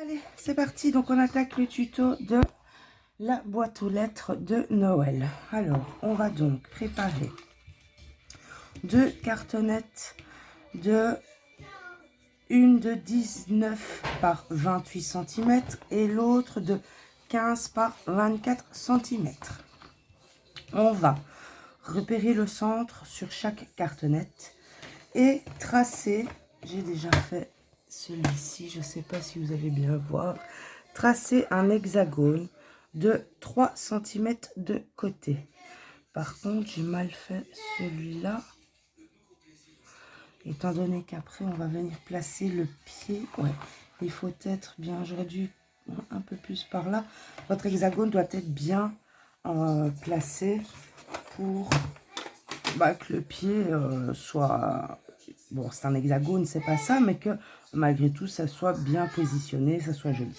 Allez, c'est parti. Donc, on attaque le tuto de la boîte aux lettres de Noël. Alors, on va donc préparer deux cartonnettes une de 19 par 28 cm et l'autre de 15 par 24 cm. On va repérer le centre sur chaque cartonnette et tracer, j'ai déjà fait celui-ci, je ne sais pas si vous allez bien voir, tracer un hexagone de 3 cm de côté. Par contre, j'ai mal fait celui-là, étant donné qu'après, on va venir placer le pied. Ouais, il faut être bien, j'aurais dû un peu plus par là. Votre hexagone doit être bien placé pour que le pied soit... Bon, c'est un hexagone, c'est pas ça, mais que malgré tout, ça soit bien positionné, ça soit joli.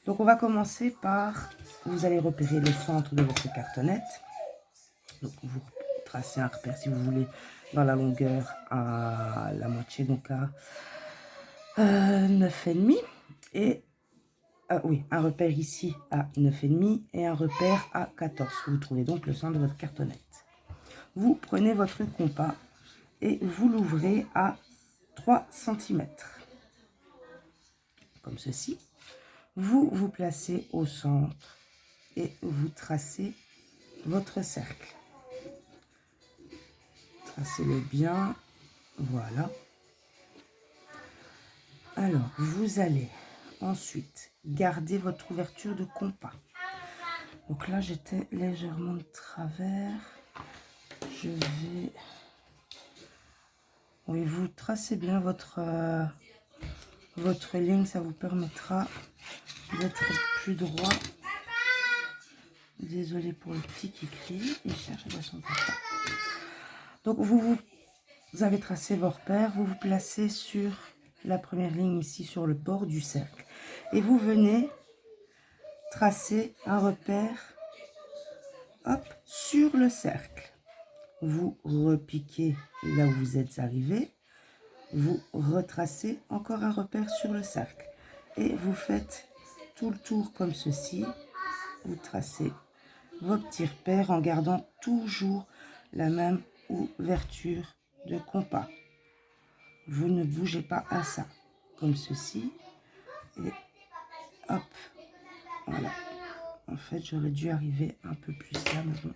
Donc, on va commencer par... Vous allez repérer le centre de votre cartonnette. Donc, vous tracez un repère, si vous voulez, dans la longueur à la moitié, donc à 9,5. Et oui, un repère ici à 9,5 et un repère à 14. Vous trouvez donc le centre de votre cartonnette. Vous prenez votre compas et vous l'ouvrez à 3 cm. Comme ceci. Vous vous placez au centre et vous tracez votre cercle. Tracez-le bien. Voilà. Alors, vous allez ensuite garder votre ouverture de compas. Donc là, j'étais légèrement de travers. Je vais... Oui, vous tracez bien votre ligne, ça vous permettra d'être plus droit. Désolée pour le petit qui crie, il cherche son papa. Donc vous avez tracé vos repères, vous vous placez sur la première ligne ici sur le bord du cercle. Et vous venez tracer un repère, hop, sur le cercle. Vous repiquez là où vous êtes arrivé. Vous retracez encore un repère sur le cercle. Et vous faites tout le tour comme ceci. Vous tracez vos petits repères en gardant toujours la même ouverture de compas. Vous ne bougez pas à ça, comme ceci. Et hop, voilà. En fait, j'aurais dû arriver un peu plus là, mais bon,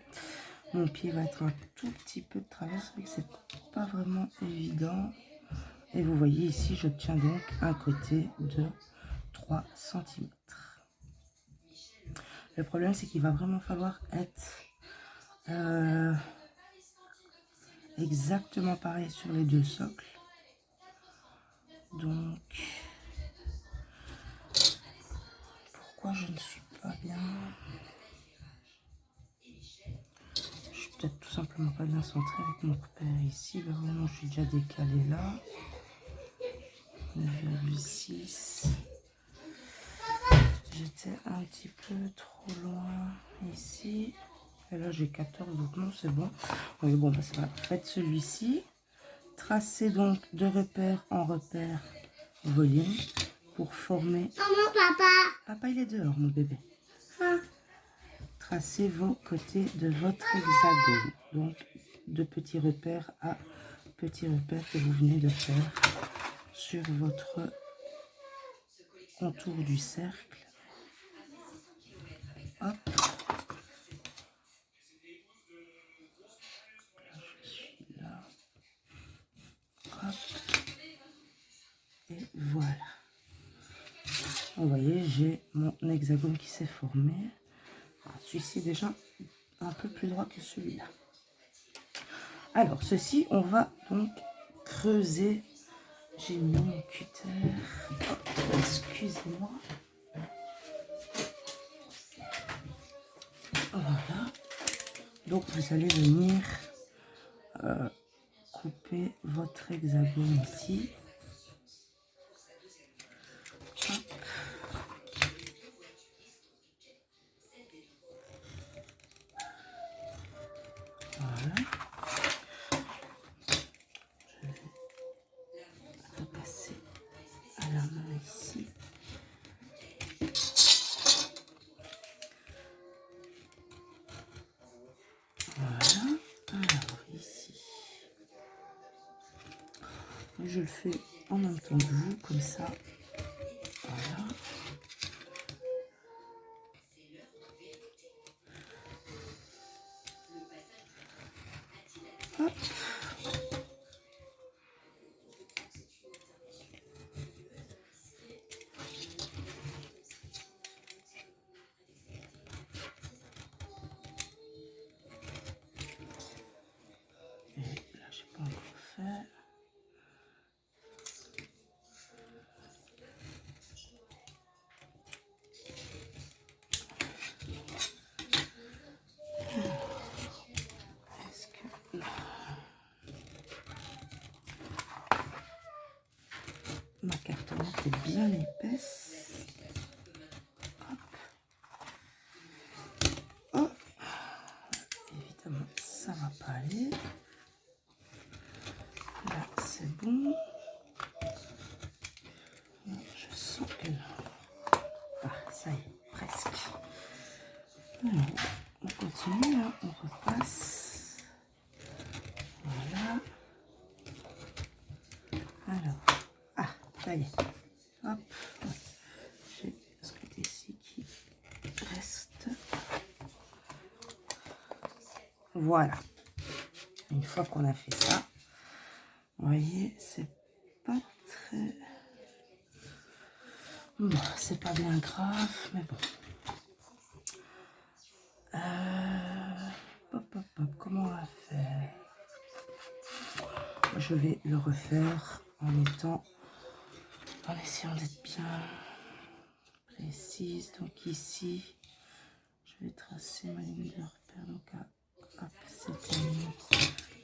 mon pied va être un tout petit peu de travers, c'est vrai que c'est pas vraiment évident. Et vous voyez ici, j'obtiens donc un côté de 3 cm. Le problème, c'est qu'il va vraiment falloir être exactement pareil sur les deux socles. Donc, pourquoi je ne suis pas bien? Je suis peut-être tout simplement pas bien centré avec mon repère ici. Là, vraiment, je suis déjà décalé là. 9,6. J'étais un petit peu trop loin ici. Et là, j'ai 14, donc non, c'est bon. Oui, bon, bah, ça va. Faites celui-ci. Tracez donc de repère en repère volume pour former... Maman, papa. Papa, il est dehors, mon bébé. Tracez vos côtés de votre hexagone. Donc, de petits repères à petits repères que vous venez de faire sur votre contour du cercle. Hop. Là, je suis là. Hop. Et voilà. Vous voyez, j'ai mon hexagone qui s'est formé. Celui-ci est déjà un peu plus droit que celui-là. Alors, ceci, on va donc creuser. J'ai mis mon cutter. Oh, excusez-moi. Voilà. Donc, vous allez venir couper votre hexagone ici. Hop. Voilà. Je vais repasser à la main ici. je le fais en même temps que vous, comme ça. Voilà. Hop. Et là, j'ai pas encore fait. Est-ce que ma cartonnette est bien épaisse? Hop. Oh. Évidemment, ça va pas aller. Là, c'est bon. Non, je sens que non. Ah, ça y est, presque. Alors, on continue, là, on repasse. Voilà. Alors, ah, ça y est. Hop. J'ai ce côté-ci qui reste. Voilà. Une fois qu'on a fait ça, vous voyez, c'est pas très... Bon, c'est pas bien grave, mais bon. Hop, hop, hop, comment on va faire? Je vais le refaire en essayant d'être bien précise. Donc ici, je vais tracer ma ligne de repère. Donc hop, c'était mieux.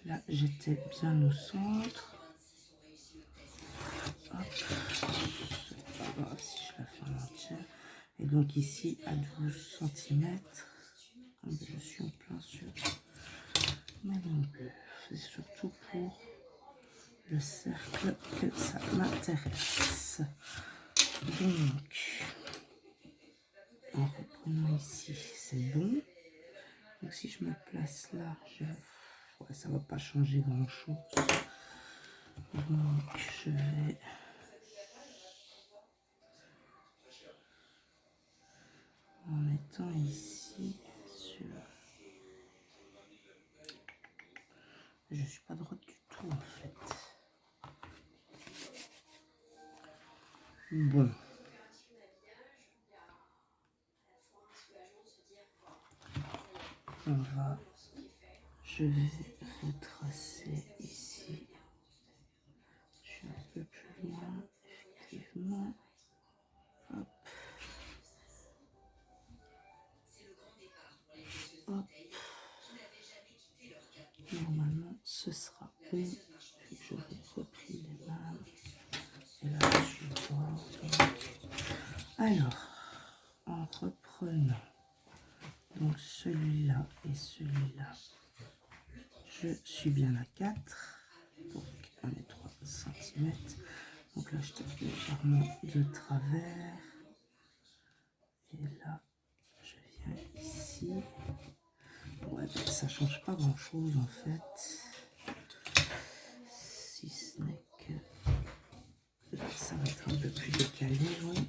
Là, j'étais bien au centre. Hop, c'est pas grave si je la fais en entière. Et donc ici, à 12 cm, je suis en plein sur ma ligne bleue. C'est surtout pour le cercle que ça m'intéresse. Donc, en reprenant ici, c'est bon. Donc si je me place là, ouais, ça va pas changer grand chose. Donc je vais en mettant ici sur... Je suis pas droite du tout en fait. Bon. Je vais retracer ici. Je suis un peu plus loin, effectivement. Hop. Hop. Normalement, ce sera bon, vu que j'aurai repris les mains. Et là, je suis droit. Alors, en reprenant donc celui-là et celui-là, je suis bien à 4, donc on est 3 cm. Donc là, je tape légèrement de travers. Et là, je viens ici. Ouais, donc ça change pas grand chose en fait. Si ce n'est que là, ça va être un peu plus décalé. Ouais.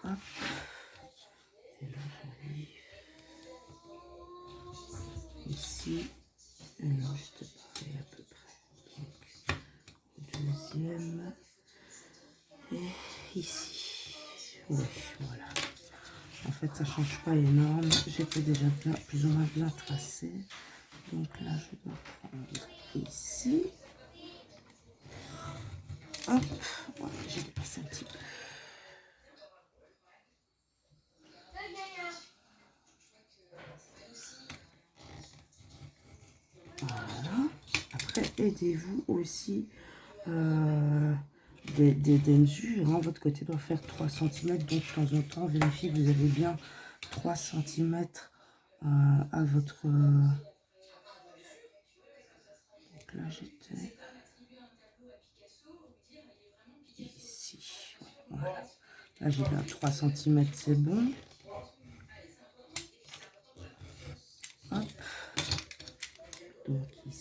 Hop. Et là, j'arrive ici. Et là, je te pareil à peu près. Donc, deuxième. Et ici. Oui, voilà. En fait, ça change pas énorme. J'étais déjà bien, plus ou moins bien tracé. Donc là, je dois prendre ici. Hop. Voilà, j'ai dépassé un petit peu. Voilà. Après, aidez-vous aussi des mesures. Hein. Votre côté doit faire 3 cm. Donc, de temps en temps, vérifiez que vous avez bien 3 cm à votre... Donc là, j'étais ici. Voilà. Là, j'ai bien 3 cm, c'est bon. Hop. Donc ici.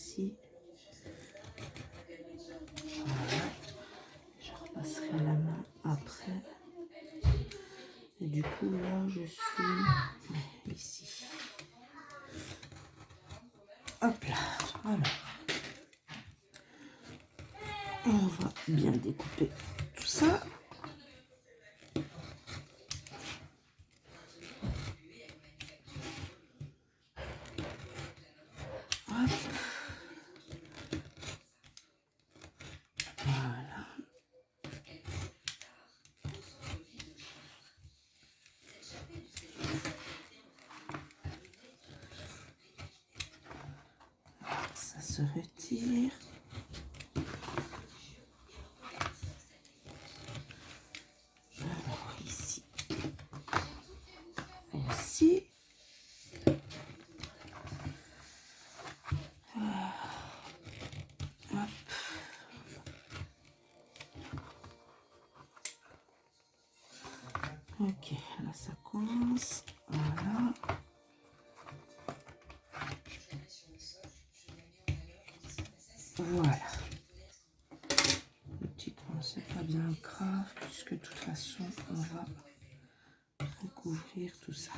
Hop là. Alors, on va bien découper tout ça. Hop. Voilà. Ça se retire. Alors ici aussi. Hop. Ok, là ça commence. Voilà. Voilà. Le petit coin, c'est pas bien grave, puisque de toute façon, on va recouvrir tout ça.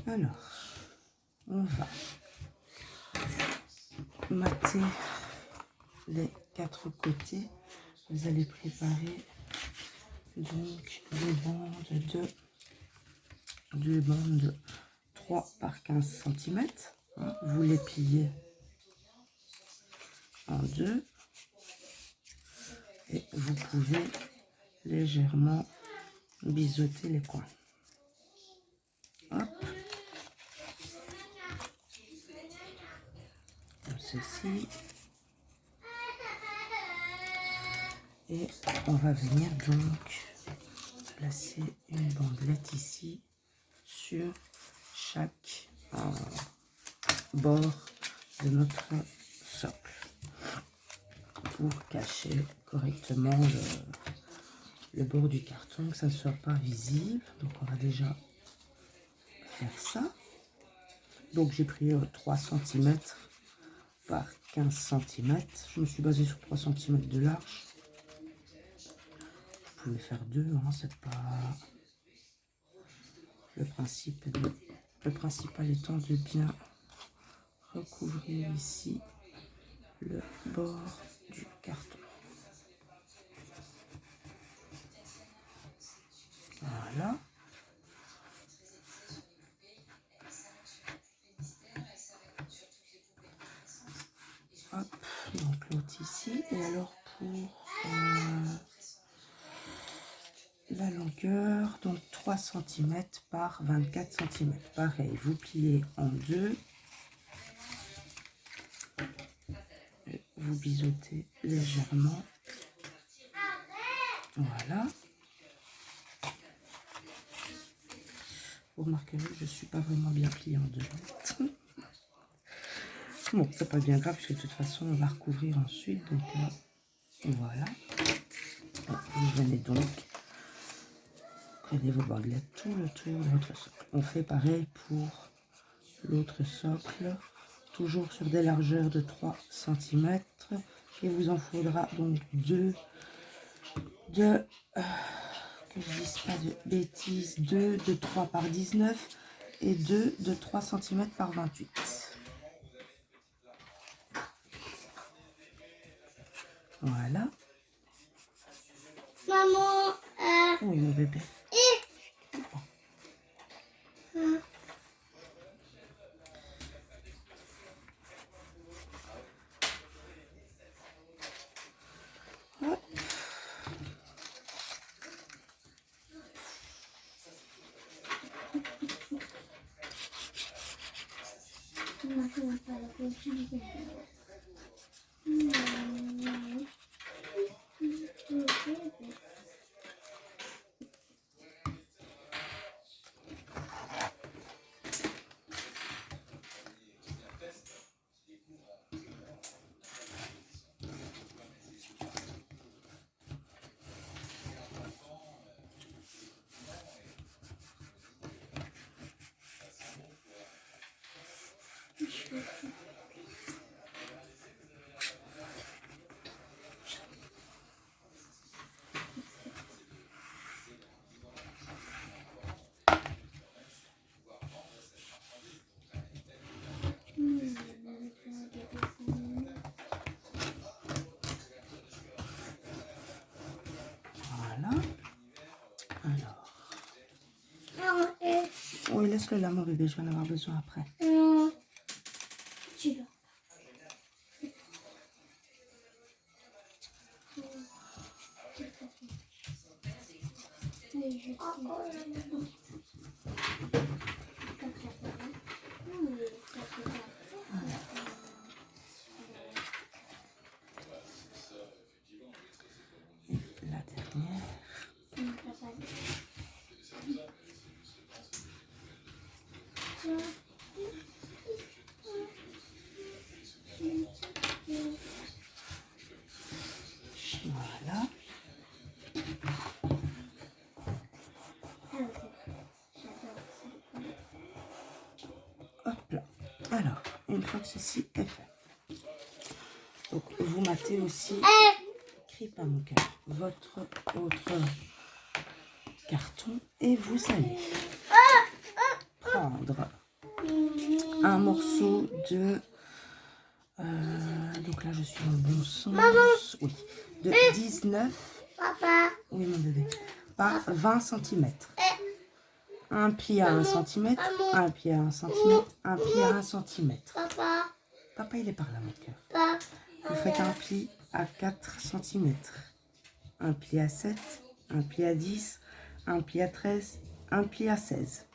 Alors, on va mater les 4 côtés. Vous allez préparer donc deux bandes de 3 par 15 cm. Vous les pliez en deux et vous pouvez légèrement biseauter les coins. Hop. Comme ceci. Et on va venir donc placer une bandelette ici sur chaque bord de notre socle pour cacher correctement le bord du carton, que ça ne soit pas visible. Donc on va déjà faire ça. Donc j'ai pris 3 cm par 15 cm. Je me suis basée sur 3 cm de large. Vous pouvez faire 2, hein, c'est pas le principe. Le principal étant de bien recouvrir ici le bord du carton. Voilà. Hop, donc l'autre ici. Et alors pour la longueur, donc 3 cm par 24 cm. Pareil, vous pliez en deux. Et vous biseautez légèrement. Voilà. Vous remarquerez que je ne suis pas vraiment bien pliée en deux. Bon, c'est pas bien grave, parce que de toute façon, on va recouvrir ensuite. Donc, voilà. Vous venez donc, prenez vos bandelettes tout le tour de votre socle. On fait pareil pour l'autre socle, toujours sur des largeurs de 3 cm. Il vous en faudra donc que je dise pas de bêtises, 2 de 3 par 19 et 2 de 3 cm par 28. Voilà. Maman, Oui, mon bébé. Hop. laisse-le là, mon bébé, je vais en avoir besoin après. Non. Tu l'as. Et la dernière. Voilà. Hop là. Alors, une fois que ceci est fait, donc vous matez aussi, crie pas mon cœur, votre autre carton et vous allez prendre un morceau de, donc là je suis dans le bon sens, oui, de 19, Papa. oui mon bébé, par 20 cm. Un pli à 1 cm, un pli à 1 cm, un pli à 1 cm. Papa. Papa, il est par là, mon cœur. Papa. Vous faites un pli à 4 cm, un pli à 7, un pli à 10, un pli à 13, un pli à 16.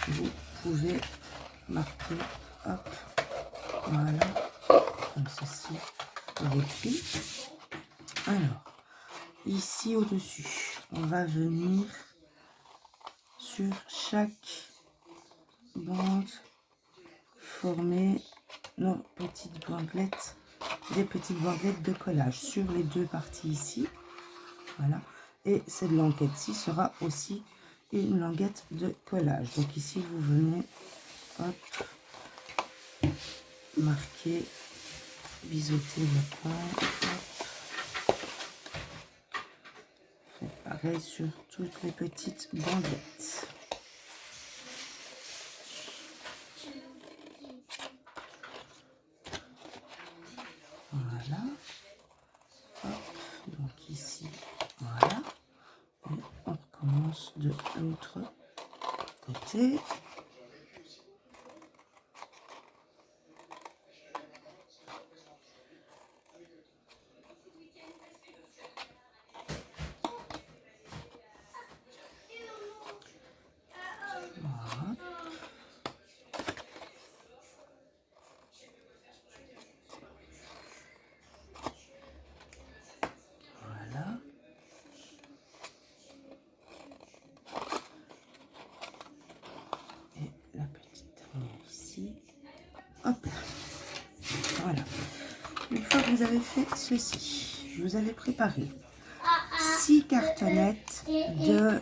Vous pouvez marquer, hop, voilà, comme ceci, vos plis. Alors, ici au-dessus, on va venir sur chaque bande former nos petites bandelettes, des petites bandelettes de collage sur les deux parties ici. Voilà. Et cette languette-ci sera aussi une languette de collage. Donc ici, vous venez, hop, marquer, biseauter le coin. Hop. Faites pareil sur toutes les petites bandelettes. Voilà. Hop. Donc ici, voilà. Et on recommence de l'autre côté. Voilà. Voilà. Et la petite dernière ici. Hop là. Voilà. Une fois que vous avez fait ceci, vous allez préparer 6 cartonnettes de...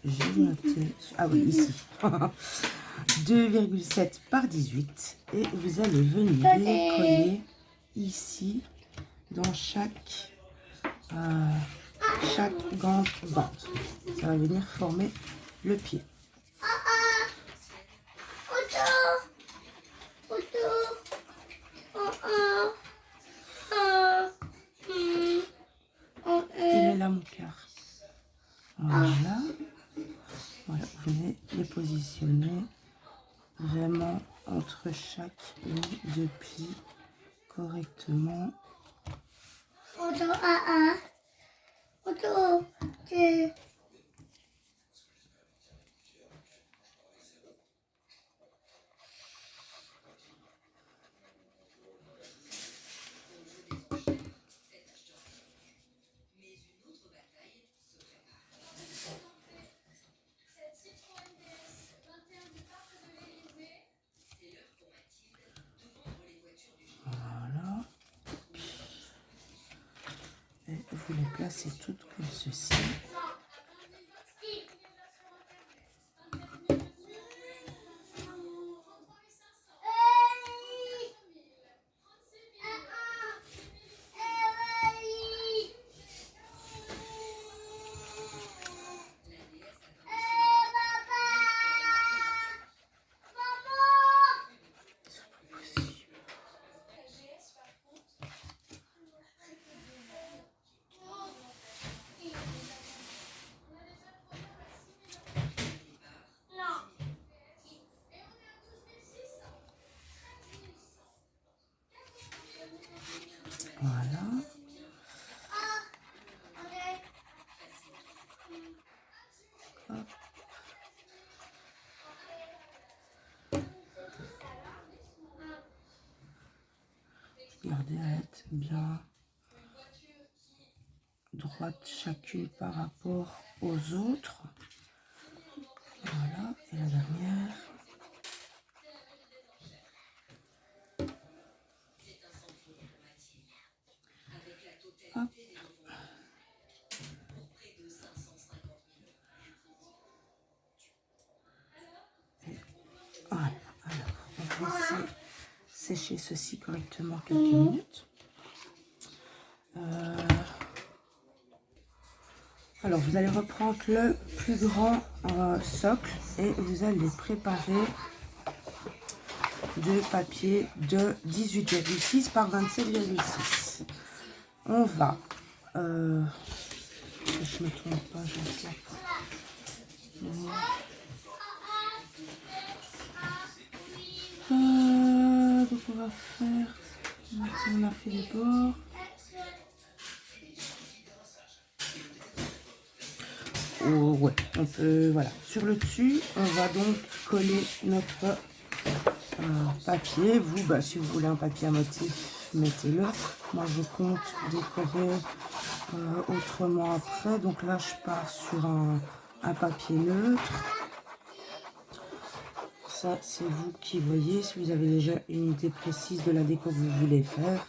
j'ai noté... Ah oui, ici. 2,7 par 18. Et vous allez venir les coller ici dans chaque grande bande. Ça va venir former le pied. Il est là mon cœur. Voilà. Voilà, vous venez les positionner vraiment entre chaque ligne de pli correctement. Voilà. Et vous les placez toutes comme ceci. Voilà. Hop. Regardez à être bien droite chacune par rapport aux autres. Voilà, et la dernière. Hop. Et voilà, alors on va laisser sécher ceci correctement quelques minutes. Alors vous allez reprendre le plus grand socle et vous allez préparer de papier de 18,6 par 27,6. On va, que je ne me trompe pas, je donc on va faire, on a fait les bords. Oh, ouais, on peut, voilà. Sur le dessus, on va donc coller notre papier. Vous, bah, si vous voulez un papier à motif, mettez-le. Moi, je compte décorer autrement après. Donc là, je pars sur un papier neutre. Ça, c'est vous qui voyez. Si vous avez déjà une idée précise de la déco que vous voulez faire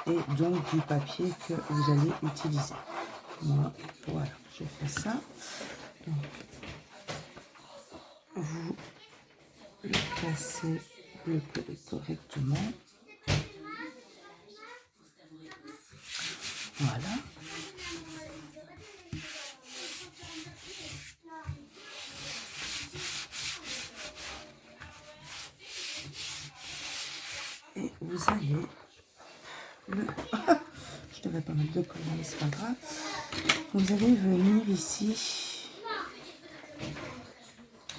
et donc du papier que vous allez utiliser. Moi, voilà, je fais ça. Donc, vous le placez, le collez correctement. Voilà. Et vous allez le... Je devrais pas mettre de colle, mais c'est pas grave. Vous allez venir ici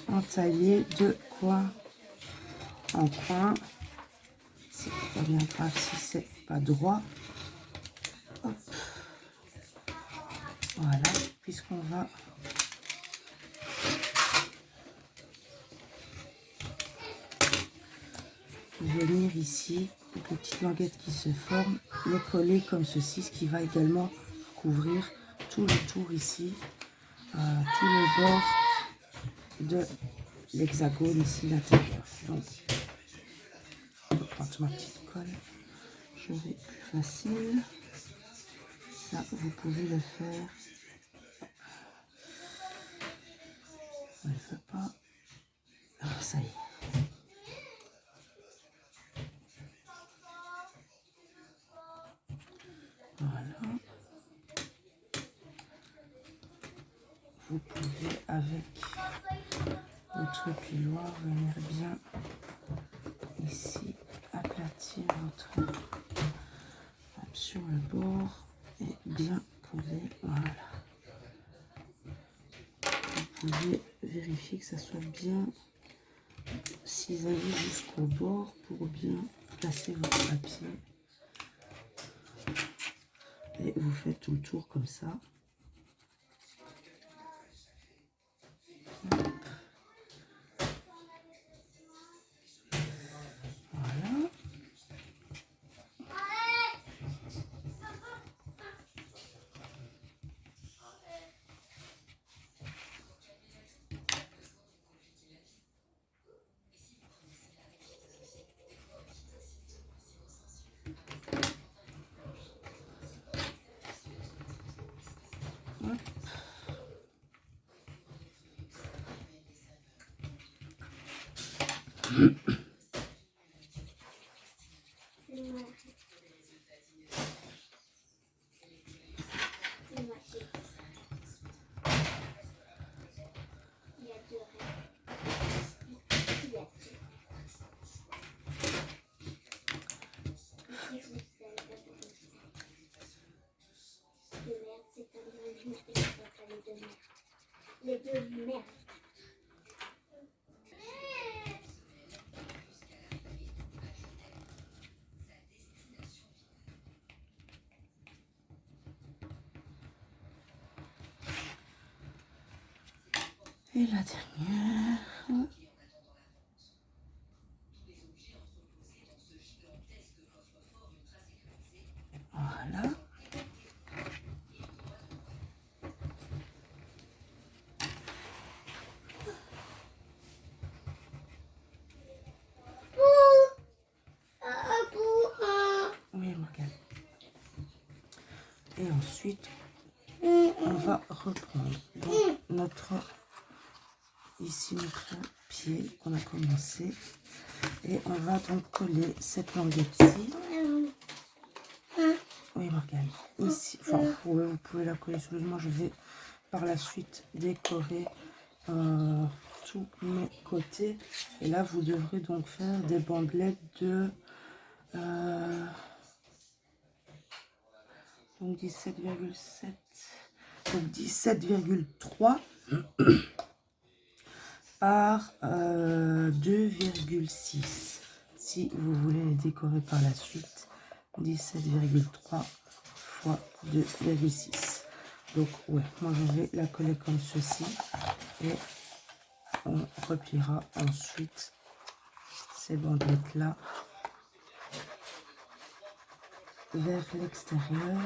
entailler de coin en coin. C'est pas bien grave si c'est pas droit. Hop. Voilà, puisqu'on va venir ici, avec les petites languettes qui se forment, le coller comme ceci, ce qui va également couvrir tout le tour ici, tout le bord de l'hexagone ici, l'intérieur. Donc, je vais prendre ma petite colle, je vais plus facile. Ça, vous pouvez le faire. Je ne le fais pas. Alors, ça y est. Voilà. Vous pouvez, avec votre piloir, venir bien ici, aplatir votre sur le bord et bien coller. Voilà. Vous pouvez vérifier que ça soit bien ciselé jusqu'au bord pour bien placer votre papier. Et vous faites tout le tour comme ça. Voilà. Hop. Les deux mères. Et la dernière. Voilà. Oui, Morgane. Et ensuite, on va reprendre donc ici notre pied qu'on a commencé. Et on va donc coller cette languette-ci. Oui, Morgane. Ici, enfin, vous pouvez la coller sur le. Moi, je vais par la suite décorer tous mes côtés. Et là, vous devrez donc faire des bandelettes de donc 17,7, donc 17,3 par 2,6 si vous voulez les décorer par la suite. 17,3 fois 2,6. Donc ouais, moi je vais la coller comme ceci et on repliera ensuite ces bandelettes là vers l'extérieur.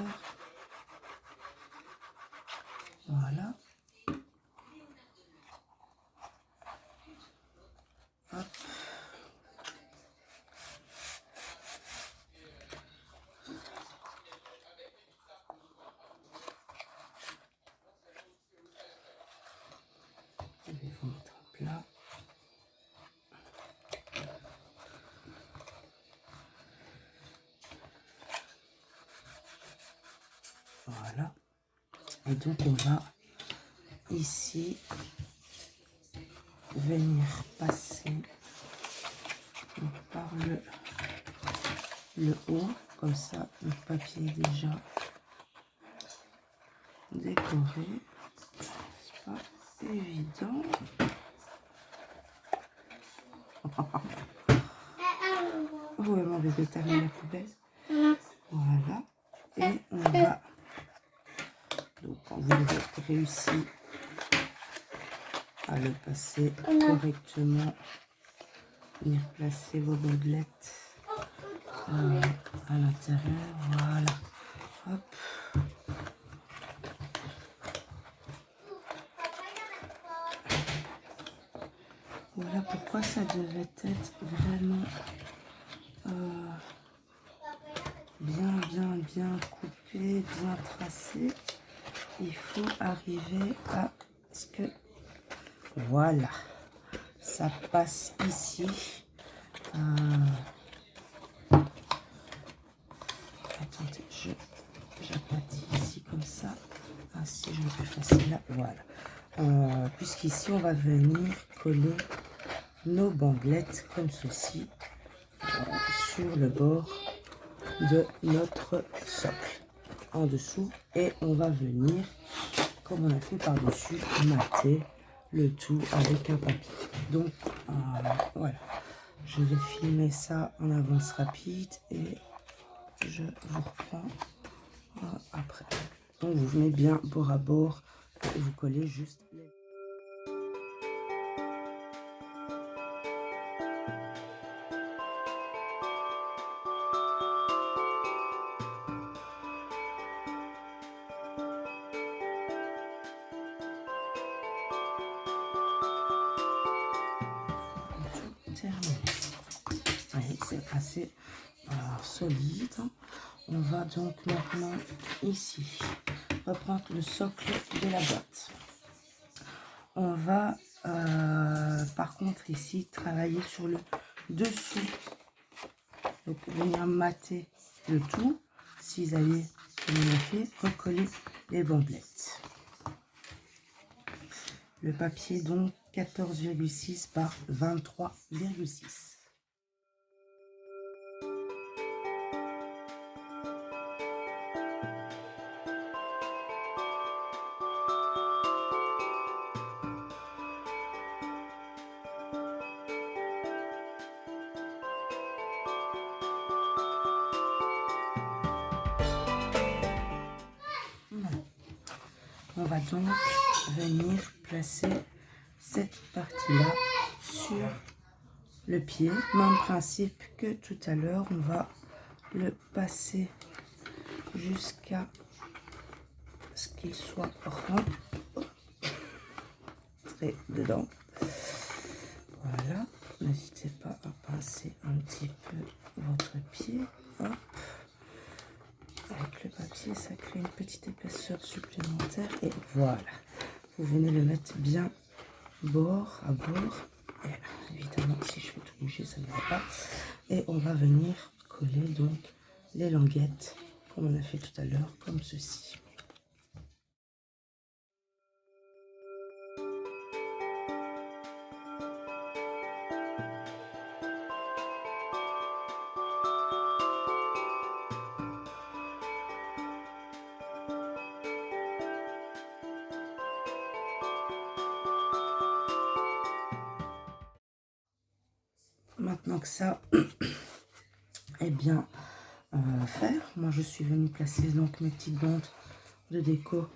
Voilà. Hop. Je vais vous mettre à plat. Voilà. Et donc on va ici venir passer par le haut, comme ça le papier est déjà décoré. C'est pas évident. Où est mon bébé? T'as mis la poubelle? Voilà. Et on va, donc quand vous avez réussi à le passer correctement, venir placer vos bandelettes à l'intérieur. Voilà. Hop. Voilà pourquoi ça devait être vraiment bien coupé, bien tracé. Il faut arriver à ce que, voilà, ça passe ici. Attendez, j'aplatis ici comme ça. Ainsi, je vais plus facile là. Voilà. Puisqu'ici, on va venir coller nos bandelettes comme ceci sur le bord de notre socle en dessous. Et on va venir, comme on a fait par-dessus, mater le tout avec un papier. Donc, voilà. Je vais filmer ça en avance rapide et je vous reprends après. Donc vous venez bien bord à bord et vous collez juste les... Tout terminé. Allez, c'est assez solide. On va donc maintenant ici reprendre le socle de la boîte. On va par contre ici travailler sur le dessous. Donc venir mater le tout. Si vous avez, comme on a fait, recoller les bandelettes. Le papier donc 14,6 par 23,6. On va donc venir placer cette partie-là sur le pied. Même principe que tout à l'heure, on va le passer jusqu'à ce qu'il soit rentré dedans. Voilà, n'hésitez pas à pincer un petit peu votre pied. Hop. Avec le papier, ça crée une petite épaisseur supplémentaire. Et voilà, vous venez le mettre bien bord à bord. Et évidemment, si je fais tout bouger, ça ne va pas. Et on va venir coller donc les languettes, comme on a fait tout à l'heure, comme ceci. Maintenant que ça est bien faire, moi je suis venue placer donc mes petites bandes de déco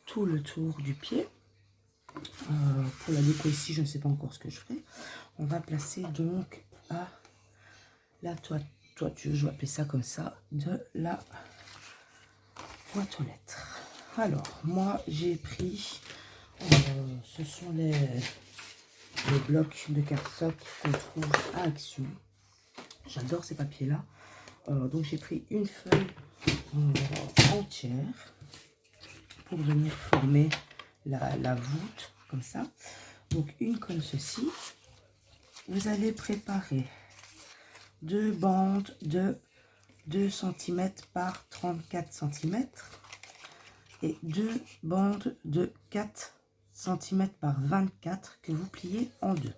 tout le tour du pied. Pour la déco ici, je ne sais pas encore ce que je ferai. On va placer donc à la toiture, je vais appeler ça comme ça, de la boîte aux lettres. Alors, moi j'ai pris, ce sont les blocs de cardstock qu'on trouve à Action. J'adore ces papiers-là. Donc j'ai pris une feuille entière pour venir former la voûte, comme ça. Donc une comme ceci. Vous allez préparer deux bandes de 2 cm par 34 cm et deux bandes de 4 cm par 24 que vous pliez en deux.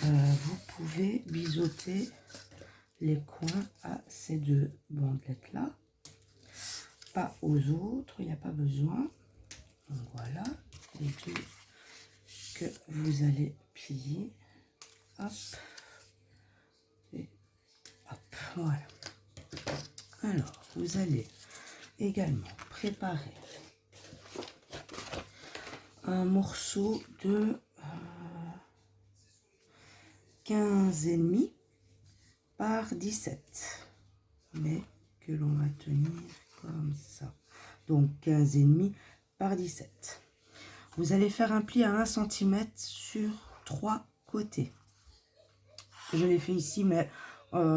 Vous pouvez biseauter les coins à ces deux bandelettes là, pas aux autres, il n'y a pas besoin. Donc voilà les deux que vous allez plier, hop et hop, voilà. Alors vous allez également préparer un morceau de 15,5 par 17, mais que l'on va tenir comme ça. Donc 15,5 par 17. Vous allez faire un pli à 1 cm sur 3 côtés. Je l'ai fait ici, mais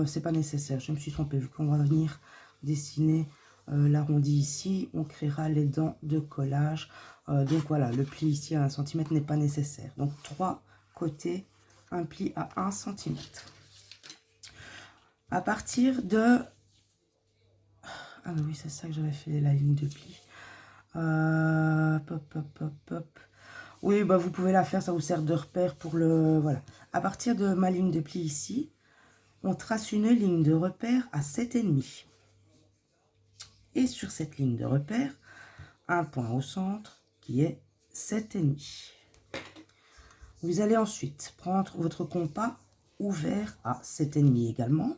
c'est pas nécessaire. Je me suis trompée. Vu qu'on va venir dessiner l'arrondi ici, on créera les dents de collage. Donc voilà, le pli ici à 1 cm n'est pas nécessaire. Donc 3 côtés, un pli à 1 cm. À partir de... Ah oui, c'est ça que j'avais fait, la ligne de pli. Pop, pop, pop, pop. Oui, bah vous pouvez la faire, ça vous sert de repère pour le... Voilà. À partir de ma ligne de pli ici, on trace une ligne de repère à 7,5. Et sur cette ligne de repère, un point au centre qui est 7,5. Vous allez ensuite prendre votre compas ouvert à 7,5 également.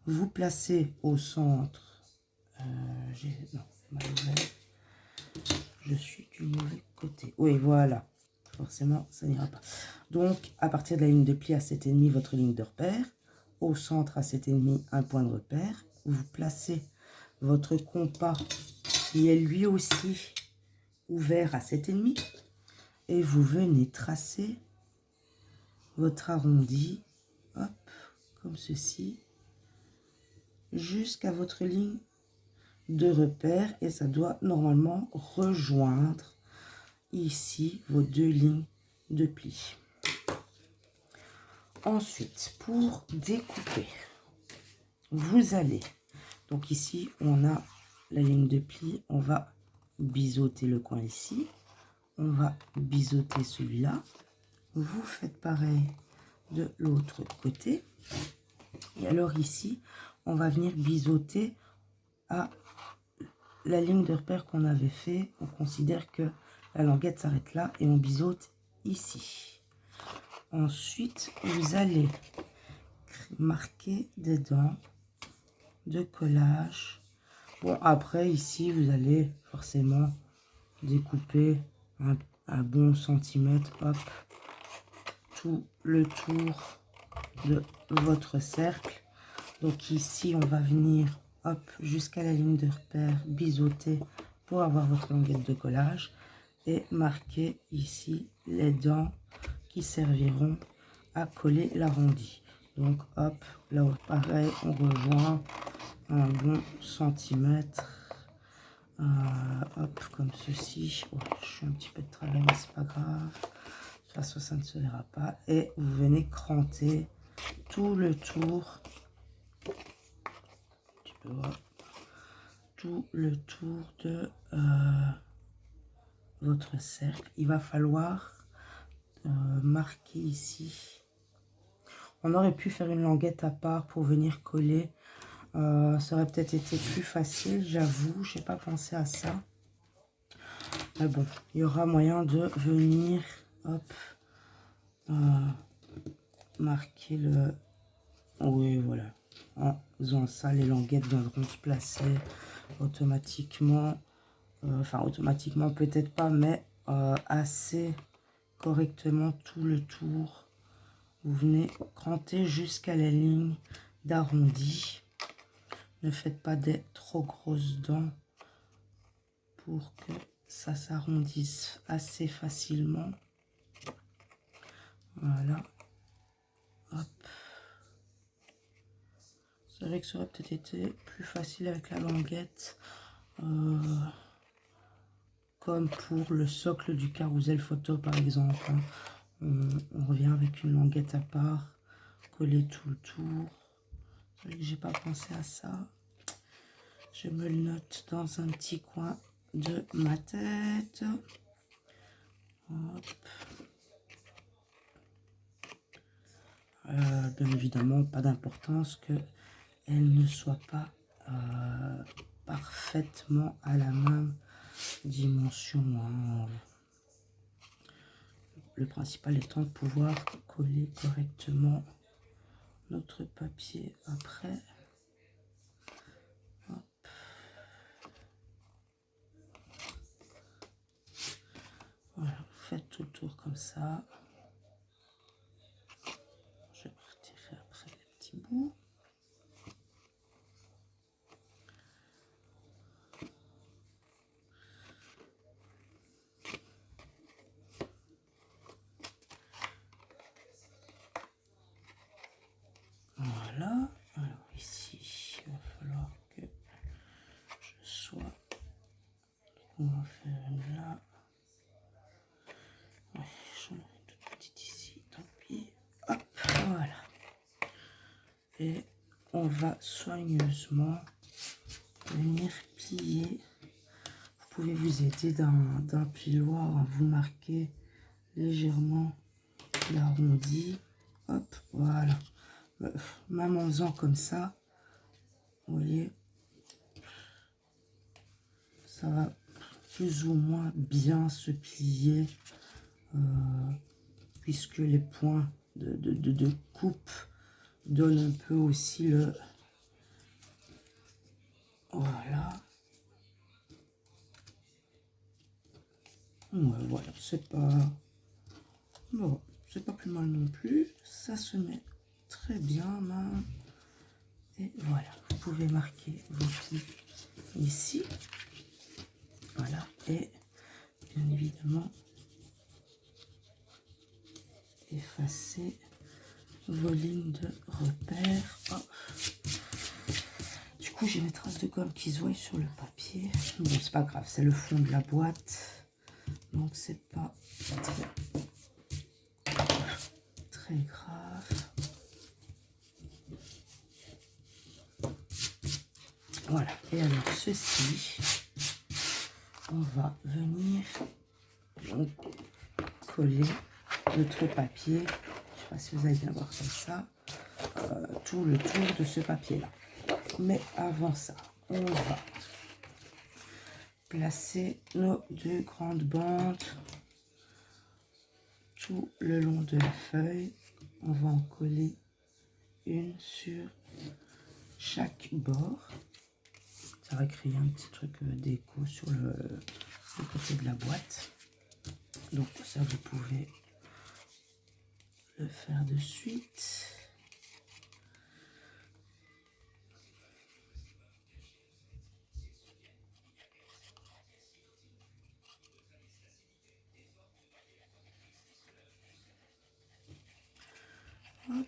Vous placez au centre... non, mal ouvert. Je suis du mauvais côté. Oui, voilà. Forcément, ça n'ira pas. Donc, à partir de la ligne de pli à 7,5, votre ligne de repère. Au centre à 7,5, un point de repère. Vous placez votre compas qui est lui aussi ouvert à 7,5. Et vous venez tracer votre arrondi. Hop, comme ceci. Jusqu'à votre ligne de repère. Et ça doit normalement rejoindre ici vos deux lignes de pli. Ensuite, pour découper, vous allez, donc ici on a la ligne de pli, on va biseauter le coin ici, on va biseauter celui-là, vous faites pareil de l'autre côté, et alors ici on va venir biseauter à la ligne de repère qu'on avait fait. On considère que la languette s'arrête là et on biseaute ici. Ensuite, vous allez marquer des dents de collage. Bon, après, ici, vous allez forcément découper un bon centimètre, hop, tout le tour de votre cercle. Donc ici, on va venir, hop, jusqu'à la ligne de repère, biseauter pour avoir votre languette de collage et marquer ici les dents qui serviront à coller l'arrondi. Donc hop, là pareil, on rejoint un bon centimètre. Hop, comme ceci. Ouais, je suis un petit peu de travers, mais c'est pas grave. De toute façon, ça ne se verra pas. Et vous venez cranter tout le tour. Tu peux voir tout le tour de votre cercle. Il va falloir marquer ici. On aurait pu faire une languette à part pour venir coller. Ça aurait peut-être été plus facile, j'avoue. Je n'ai pas pensé à ça. Mais bon, il y aura moyen de venir, hop, marquer le... Oui, voilà. En faisant ça, les languettes viendront se placer automatiquement. Enfin, automatiquement, peut-être pas, mais assez correctement tout le tour. Vous venez cranter jusqu'à la ligne d'arrondi. Ne faites pas des trop grosses dents pour que ça s'arrondisse assez facilement. Voilà. Hop. C'est vrai que ça aurait peut-être été plus facile avec la languette. Comme pour le socle du carrousel photo par exemple. Hein. On revient avec une languette à part. Coller tout le tour. C'est vrai que j'ai pas pensé à ça. Je me le note dans un petit coin de ma tête. Hop. Bien évidemment, pas d'importance que elle ne soit pas parfaitement à la même dimension. Hein. Le principal étant de pouvoir coller correctement notre papier après. Hop. Voilà, vous faites tout le tour comme ça. Je vais retirer après les petits bouts. Voilà. Alors ici, il va falloir que je sois... On va faire une là. Ouais, j'en ai une toute petite ici, tant pis. Hop, voilà. Et on va soigneusement venir plier. Vous pouvez vous aider d'un piloir, vous marquer légèrement l'arrondi. Hop, voilà. Même en faisant comme ça, vous voyez, ça va plus ou moins bien se plier, puisque les points de coupe donnent un peu aussi le... Voilà. Ouais, voilà, c'est pas... Bon, c'est pas plus mal non plus. Ça se met très bien, là. Et voilà, vous pouvez marquer vos plis ici. Voilà, et bien évidemment, effacer vos lignes de repère. Oh. Du coup, j'ai mes traces de gomme qui se voient sur le papier. Bon, c'est pas grave, c'est le fond de la boîte. Donc, c'est pas très grave. Voilà, et alors ceci, on va venir donc coller notre papier. Je ne sais pas si vous allez bien voir comme ça, tout le tour de ce papier-là. Mais avant ça, on va placer nos deux grandes bandes tout le long de la feuille. On va en coller une sur chaque bord. Ça va créer un petit truc déco sur le côté de la boîte. Donc ça, vous pouvez le faire de suite. Hop.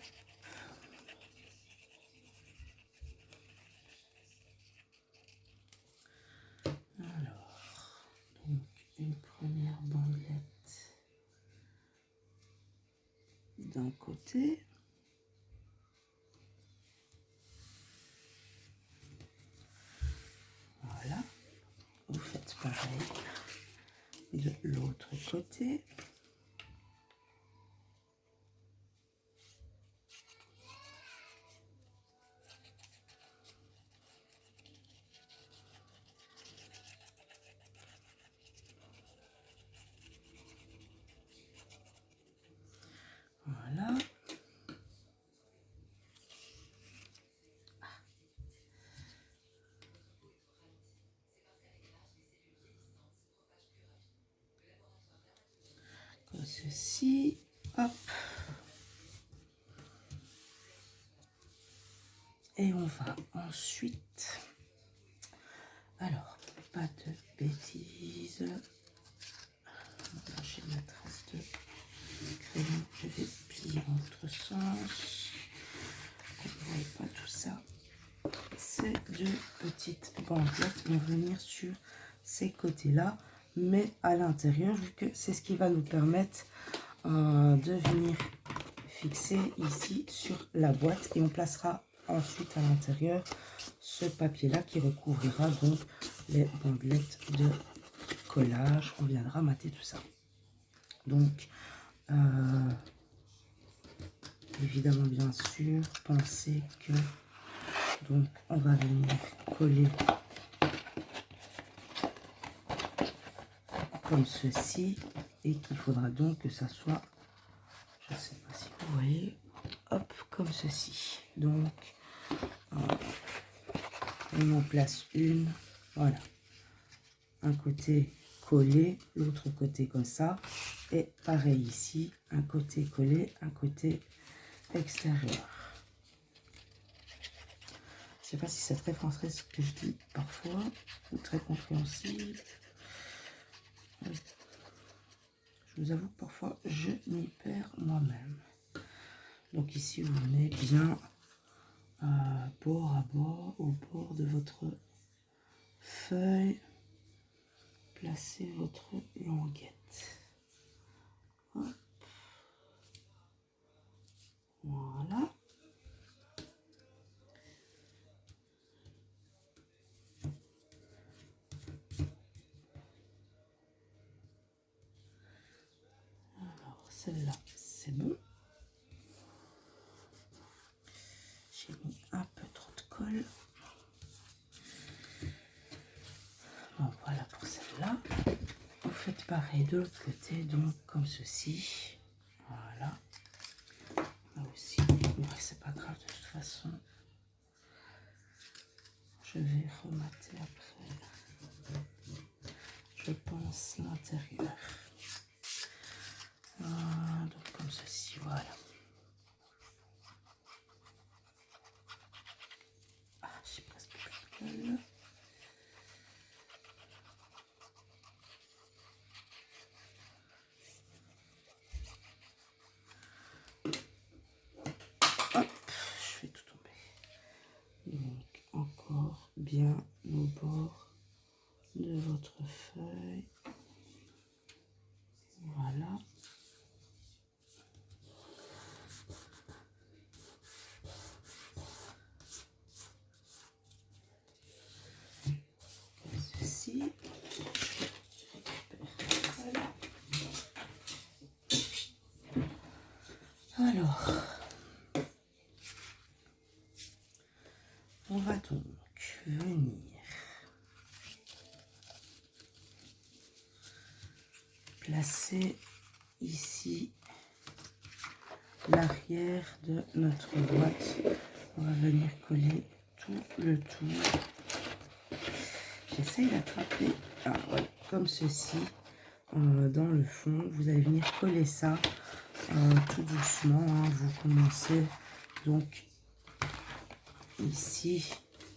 Alors, donc une première bandelette d'un côté. Voilà. Vous faites pareil de l'autre côté. Voilà. Comme ceci. Hop. Et on va ensuite... Alors, pas de bêtises. Là, j'ai ma trace de crayon. Je vais plier en l'autre sens. Vous ne voyez pas tout ça. Ces deux petites bandelettes vont venir sur ces côtés-là, mais à l'intérieur, vu que c'est ce qui va nous permettre de venir fixer ici sur la boîte. Et on placera ensuite à l'intérieur ce papier-là qui recouvrira donc les bandelettes de collage. On viendra mater tout ça. Donc, évidemment, bien sûr, pensez que donc on va venir coller comme ceci et qu'il faudra donc que ça soit, je ne sais pas si vous voyez, hop, comme ceci. Donc, on en place une, voilà, un côté collé, l'autre côté comme ça, et pareil ici, un côté collé, un côté extérieur. Je ne sais pas si c'est très français ce que je dis parfois, ou très compréhensible. Je vous avoue que parfois je m'y perds moi-même. Donc ici vous venez bien bord à bord, au bord de votre feuille, placez votre languette. Hop. Voilà. Celle-là, c'est bon. J'ai mis un peu trop de colle. Bon, voilà pour celle-là. Vous faites pareil de l'autre côté, donc comme ceci. Voilà. Là aussi, ouais, c'est pas grave de toute façon. Je vais remater après. Je pense l'intérieur. Donc comme ceci, voilà. Ah, j'ai presque plus de colle. Hop, je fais tout tomber. Donc encore bien au bord de votre feuille. Voilà. Ceci. Alors, on va donc venir placer ici l'arrière de notre boîte. On va venir coller tout le tour. J'essaye d'attraper, voilà, comme ceci. dans le fond. Vous allez venir coller ça tout doucement. Hein. Vous commencez donc ici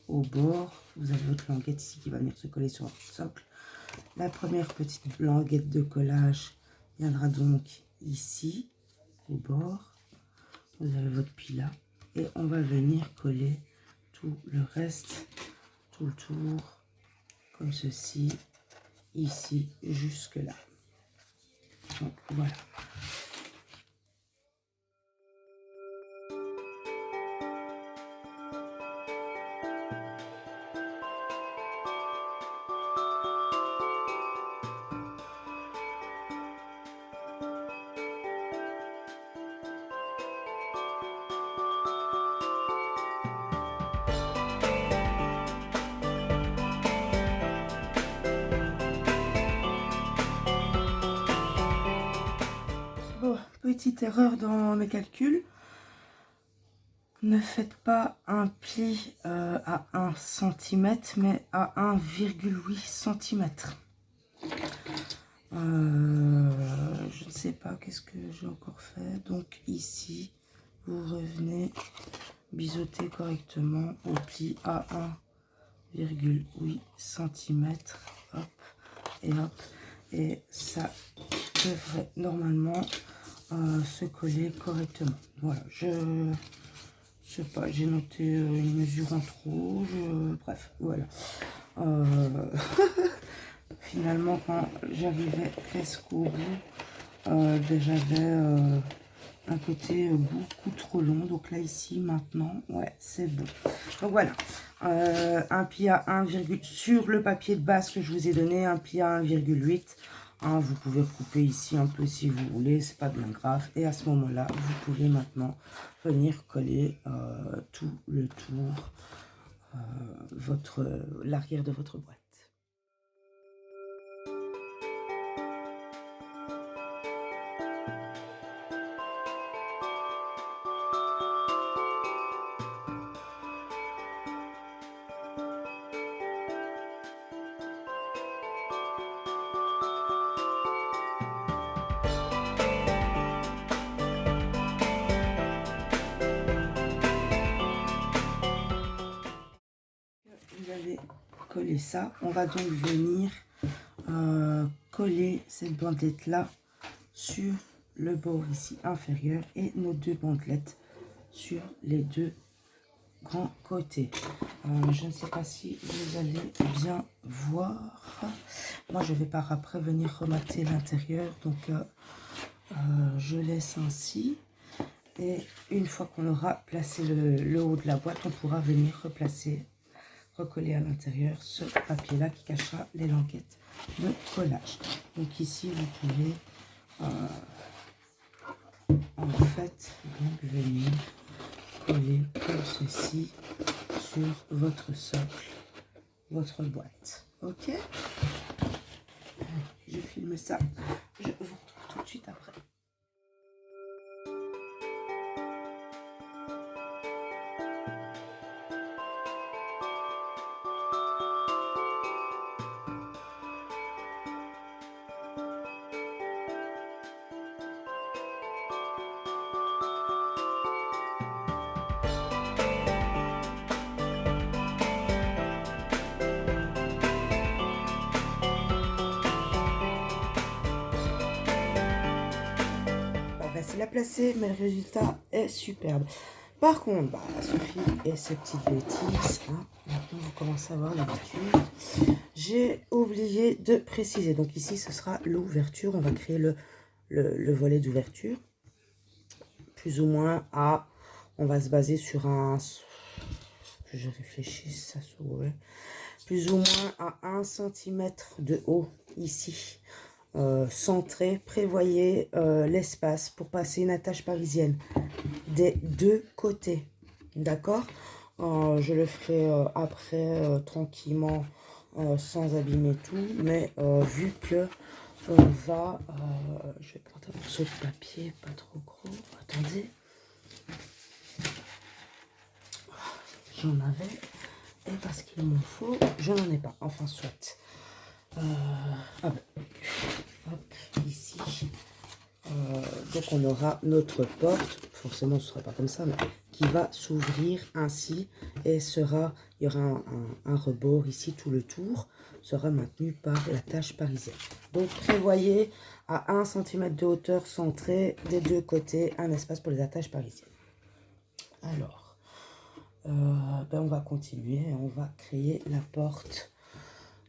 au bord. Vous avez votre languette ici qui va venir se coller sur votre socle. La première petite languette de collage viendra donc ici au bord. Vous avez votre pli là. Et on va venir coller tout le reste, tout le tour, comme ceci, ici, jusque là. Donc voilà. Bon, petite erreur dans mes calculs. Ne faites pas un pli à 1 cm, mais à 1,8 cm. Je ne sais pas qu'est-ce que j'ai encore fait. Donc ici, vous revenez biseauter correctement au pli à 1,8 cm. Hop et hop. Et ça devrait normalement se coller correctement. Voilà, je sais pas, j'ai noté une mesure en trop, bref, voilà. Finalement, quand j'arrivais presque au bout, j'avais un côté beaucoup trop long. Donc là, ici, maintenant, ouais, c'est bon. Donc voilà, un pli à 1, sur le papier de base que je vous ai donné, un pli à 1,8. Hein, vous pouvez couper ici un peu si vous voulez, c'est pas bien grave. Et à ce moment-là, vous pouvez maintenant venir coller tout le tour, l'arrière de votre boîte. Vous avez collé ça. On va donc venir coller cette bandelette là sur le bord ici inférieur et nos deux bandelettes sur les deux grands côtés. Je ne sais pas si vous allez bien voir. Moi, je vais par après venir remater l'intérieur. Donc, je laisse ainsi. Et une fois qu'on aura placé le haut de la boîte, on pourra venir recoller à l'intérieur ce papier là qui cachera les languettes de collage. Donc ici vous pouvez en fait donc venir coller comme ceci sur votre socle, votre boîte. Ok, je filme ça, je vous retrouve tout de suite après. Facile à placer, mais le résultat est superbe. Par contre, Sophie et ses petites bêtises, hein, maintenant vous commencez à avoir l'habitude. J'ai oublié de préciser. Donc ici, ce sera l'ouverture. On va créer le volet d'ouverture. Plus ou moins à... On va se baser sur un... Que je réfléchisse, ça s'ouvre. Plus ou moins à 1 cm de haut, ici. Centré, prévoyez l'espace pour passer une attache parisienne des deux côtés, d'accord. Je le ferai après tranquillement sans abîmer tout, mais vu que on va je vais prendre un morceau de papier pas trop gros, attendez, j'en avais et parce qu'il m'en faut je n'en ai pas, enfin soit ah ben. Hop, ici. Donc on aura notre porte, forcément ce ne sera pas comme ça, mais qui va s'ouvrir ainsi et il y aura un rebord ici, tout le tour sera maintenu par l'attache parisienne. Donc prévoyez à 1 cm de hauteur centrée des deux côtés un espace pour les attaches parisiennes. Alors, on va continuer, on va créer la porte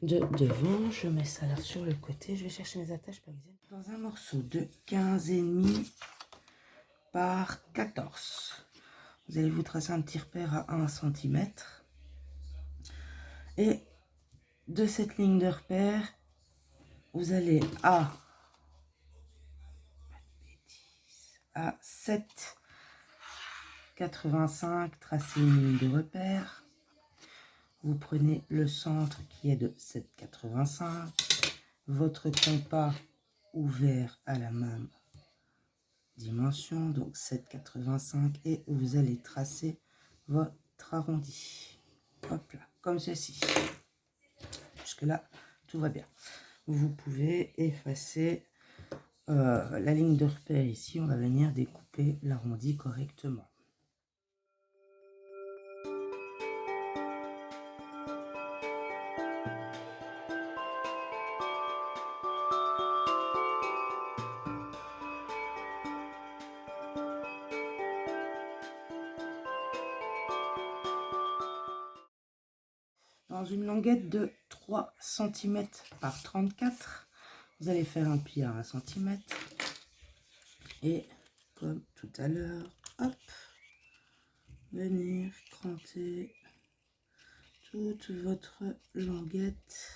de devant. Je mets ça là sur le côté, je vais chercher mes attaches parisiennes. Dans un morceau de 15,5 par 14. Vous allez vous tracer un petit repère à 1 cm. Et de cette ligne de repère, vous allez à 7,85 tracer une ligne de repère. Vous prenez le centre qui est de 7,85. Votre compas ouvert à la même dimension, donc 7,85, et vous allez tracer votre arrondi. Hop là, comme ceci. Jusque là, tout va bien. Vous pouvez effacer la ligne de repère ici. On va venir découper l'arrondi correctement. Dans une languette de 3 cm par 34, vous allez faire un pli à 1 cm. Et comme tout à l'heure, hop, venir cranter toute votre languette.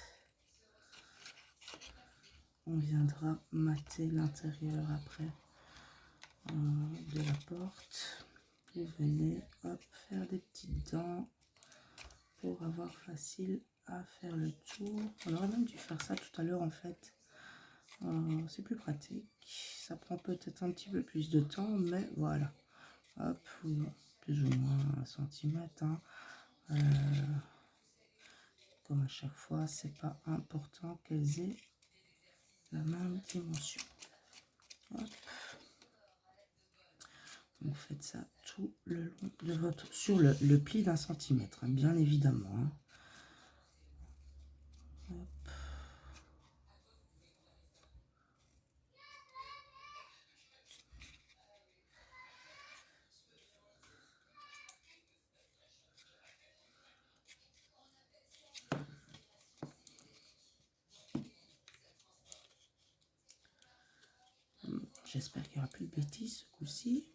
On viendra mater l'intérieur après de la porte. Vous venez, hop, faire des petites dents pour avoir facile à faire le tour. On aurait même dû faire ça tout à l'heure en fait. C'est plus pratique. Ça prend peut-être un petit peu plus de temps, mais voilà. Hop, plus ou moins 1 cm. Hein. Comme à chaque fois, c'est pas important qu'elles aient la même dimension. Hop. Vous faites ça tout le long de votre... sur le pli d'1 centimètre, hein, bien évidemment. Hein. Hop. J'espère qu'il n'y aura plus de bêtises ce coup-ci.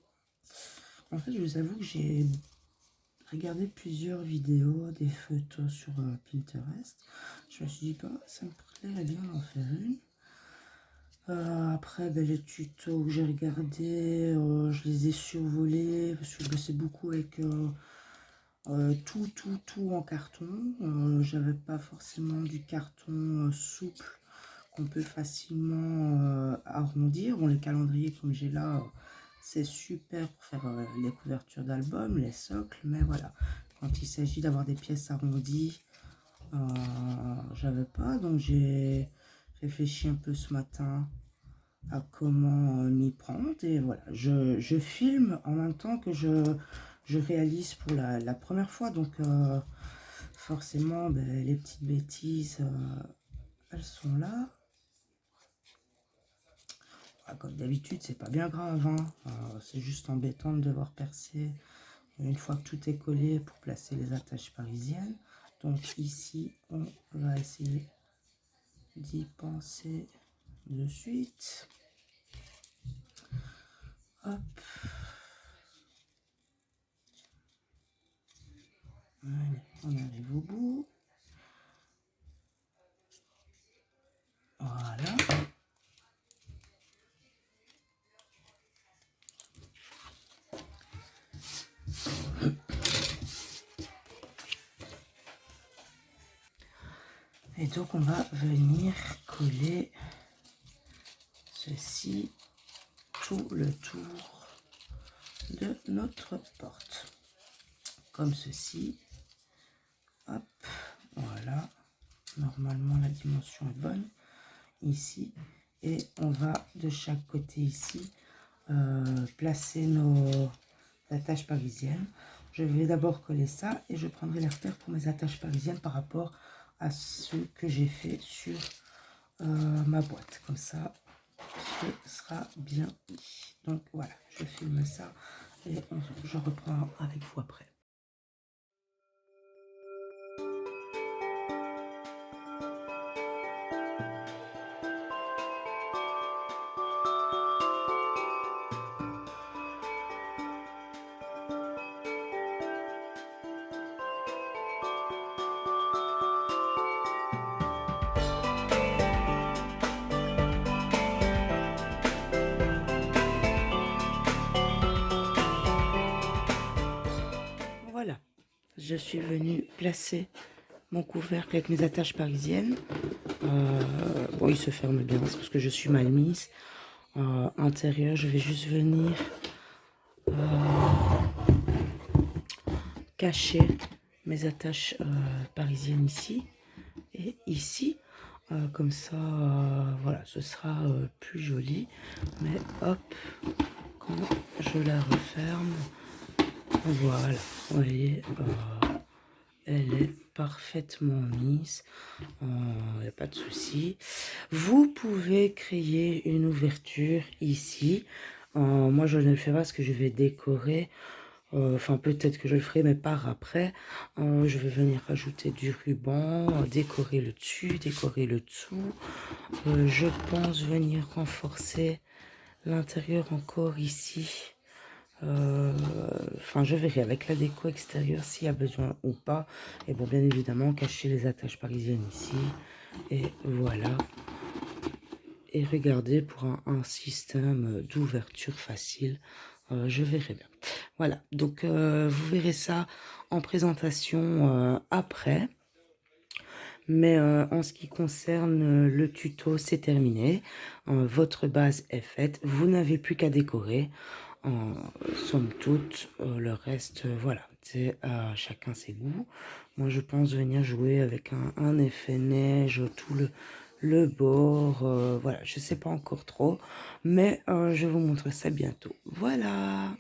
En fait, je vous avoue que j'ai regardé plusieurs vidéos, des photos sur Pinterest. Je me suis dit, bah, ça me plairait bien d'en faire une. Après, les tutos que j'ai regardés, je les ai survolés parce que je bossais beaucoup avec tout en carton. J'avais pas forcément du carton souple qu'on peut facilement arrondir. Bon, les calendriers comme j'ai là, c'est super pour faire les couvertures d'albums, les socles, mais voilà, quand il s'agit d'avoir des pièces arrondies, j'avais pas, donc j'ai réfléchi un peu ce matin à comment m'y prendre, et voilà, je filme en même temps que je réalise pour la première fois, donc forcément les petites bêtises elles sont là. Comme d'habitude, c'est pas bien grave, hein. C'est juste embêtant de devoir percer une fois que tout est collé pour placer les attaches parisiennes. Donc ici, on va essayer d'y penser de suite. Hop. Allez, on arrive au bout. Voilà. Et donc on va venir coller ceci tout le tour de notre porte. Comme ceci. Hop, voilà. Normalement la dimension est bonne ici. Et on va de chaque côté ici placer nos attaches parisiennes. Je vais d'abord coller ça et je prendrai les repères pour mes attaches parisiennes par rapport à ce que j'ai fait sur ma boîte. Comme ça, ce sera bien mis. Donc voilà, je filme ça et je reprends avec vous après. Voilà, je suis venue placer mon couvercle avec mes attaches parisiennes. Bon, il se ferme bien, c'est parce que je suis mal mise. Intérieur, je vais juste venir cacher mes attaches parisiennes ici et ici. Comme ça, voilà, ce sera plus joli. Mais hop, quand je la referme, voilà, vous voyez, elle est parfaitement mise, il n'y a pas de souci. Vous pouvez créer une ouverture ici. Moi, je ne le fais pas parce que je vais décorer. Enfin, peut-être que je le ferai, mais par après. Je vais venir rajouter du ruban, décorer le dessus, décorer le dessous. Je pense venir renforcer l'intérieur encore ici. Enfin, je verrai avec la déco extérieure s'il y a besoin ou pas. Et bon, bien évidemment, cacher les attaches parisiennes ici. Et voilà. Et regardez, pour un système d'ouverture facile, je verrai bien. Voilà, donc vous verrez ça en présentation après. Mais en ce qui concerne le tuto, c'est terminé. Votre base est faite. Vous n'avez plus qu'à décorer. Somme toute, le reste, voilà, c'est à chacun ses goûts. Moi, je pense venir jouer avec un effet neige, tout le bord. Voilà, je sais pas encore trop. Mais je vous montre ça bientôt. Voilà.